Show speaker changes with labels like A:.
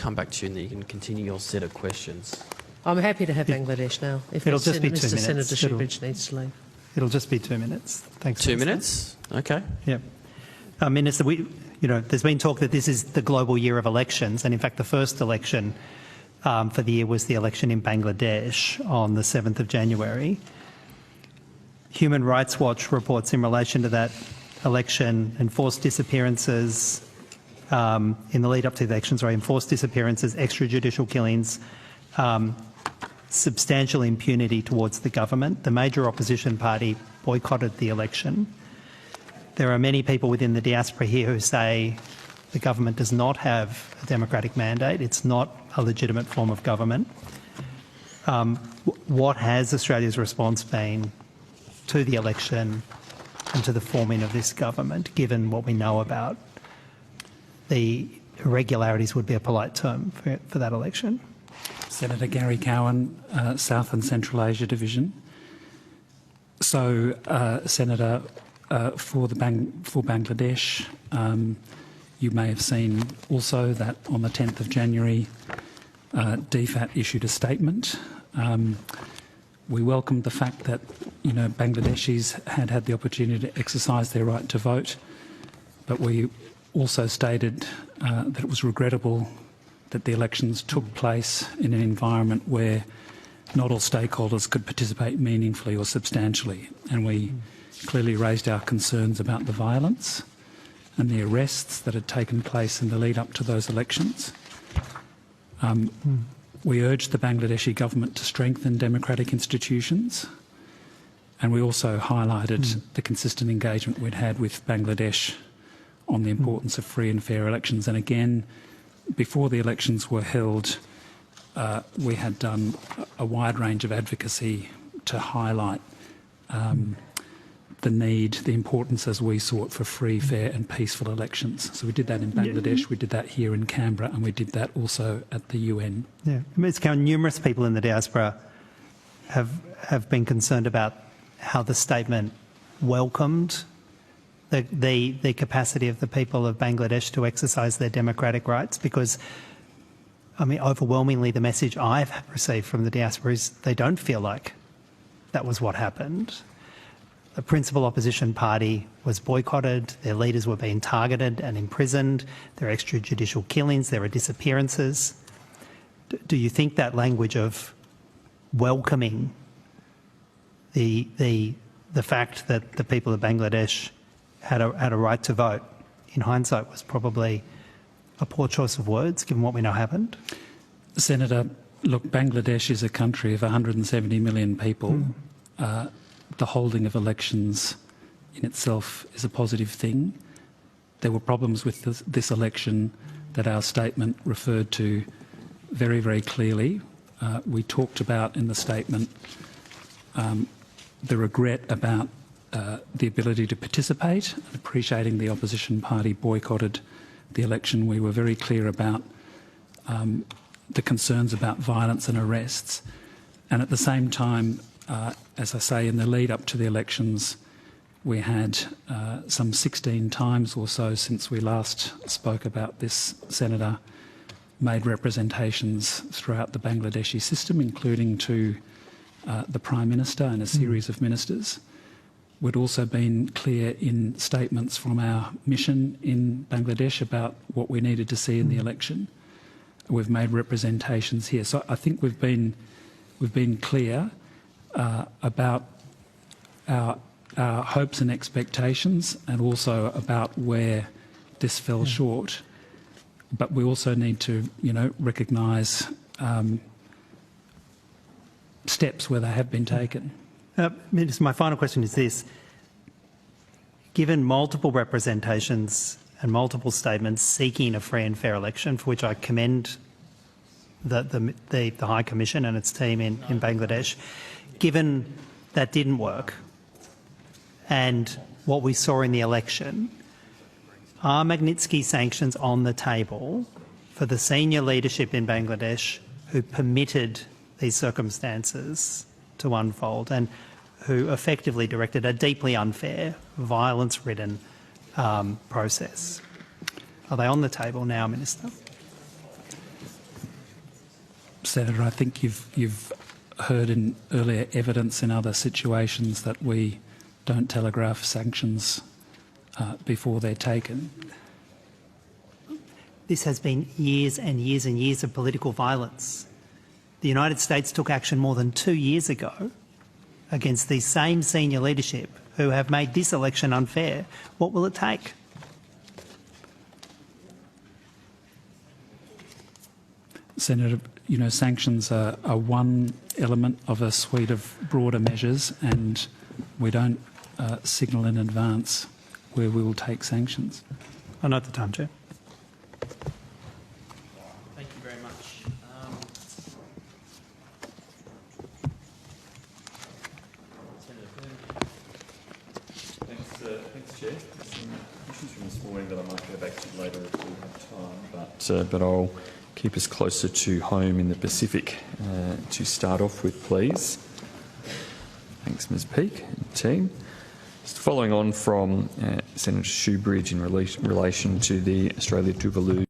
A: come back to you and then you can continue your set of questions.
B: I'm happy to have Bangladesh now. If
C: it'll just be 2
B: Mr.
C: minutes.
B: Senator Shoebridge needs to leave.
C: It'll just be 2 minutes. Thanks.
A: 2
C: Minister.
A: minutes? Okay.
C: Yeah. Minister, there's been talk that this is the global year of elections, and in fact the first election for the year was the election in Bangladesh on the 7th of January. Human Rights Watch reports in relation to that election enforced disappearances in the lead up to the elections, enforced disappearances, extrajudicial killings, substantial impunity towards the government. The major opposition party boycotted the election. There are many people within the diaspora here who say the government does not have a democratic mandate. It's not a legitimate form of government. What has Australia's response been to the election and to the forming of this government, given what we know about the irregularities, would be a polite term for that election?
D: Senator Gary Cowan, South and Central Asia Division. So, Senator, for Bangladesh, you may have seen also that on the 10th of January, DFAT issued a statement. We welcomed the fact that, Bangladeshis had the opportunity to exercise their right to vote, but we also stated that it was regrettable that the elections took place in an environment where not all stakeholders could participate meaningfully or substantially. And we clearly raised our concerns about the violence and the arrests that had taken place in the lead up to those elections. We urged the Bangladeshi government to strengthen democratic institutions, and we also highlighted the consistent engagement we'd had with Bangladesh on the importance of free and fair elections. And again, before the elections were held, we had done a wide range of advocacy to highlight the importance as we sought for free, fair and peaceful elections. So we did that in Bangladesh, we did that here in Canberra, and we did that also at the UN.
C: Yeah, Ms. Cowan, numerous people in the diaspora have been concerned about how the statement welcomed the capacity of the people of Bangladesh to exercise their democratic rights, because, overwhelmingly the message I've received from the diaspora is they don't feel like that was what happened. The principal opposition party was boycotted, their leaders were being targeted and imprisoned, there are extrajudicial killings, there are disappearances. Do you think that language of welcoming the fact that the people of Bangladesh had a right to vote, in hindsight, was probably a poor choice of words, given what we know happened?
D: Senator, look, Bangladesh is a country of 170 million people. The holding of elections in itself is a positive thing. There were problems with this election that our statement referred to very, very clearly. We talked about in the statement the regret about the ability to participate, and appreciating the opposition party boycotted the election. We were very clear about the concerns about violence and arrests. And at the same time, as I say, in the lead up to the elections, we had some 16 times or so since we last spoke about this, Senator, made representations throughout the Bangladeshi system, including to the Prime Minister and a series of ministers. We'd also been clear in statements from our mission in Bangladesh about what we needed to see in the election. We've made representations here. So I think we've been clear about our hopes and expectations, and also about where this fell short. But we also need to, recognise steps where they have been taken.
C: Minister, my final question is this. Given multiple representations and multiple statements seeking a free and fair election, for which I commend the High Commission and its team in Bangladesh, given that didn't work and what we saw in the election, are Magnitsky sanctions on the table for the senior leadership in Bangladesh who permitted these circumstances to unfold and who effectively directed a deeply unfair, violence-ridden process? Are they on the table now, Minister?
D: Senator, I think you've heard in earlier evidence in other situations that we don't telegraph sanctions before they're taken.
C: This has been years and years and years of political violence. The United States took action more than 2 years ago against the same senior leadership who have made this election unfair. What will it take?
D: Senator, you know, sanctions are one element of a suite of broader measures, and we don't signal in advance where we will take sanctions.
C: I note the time, Chair.
A: Thank you very much. Senator Byrne.
E: Thanks, Chair. Some issues from this morning that I might go back to later if we have time, but I'll keep us closer to home in the Pacific to start off with, please. Thanks, Ms Peake and team. Just following on from Senator Shoebridge in relation to the Australia-Tuvalu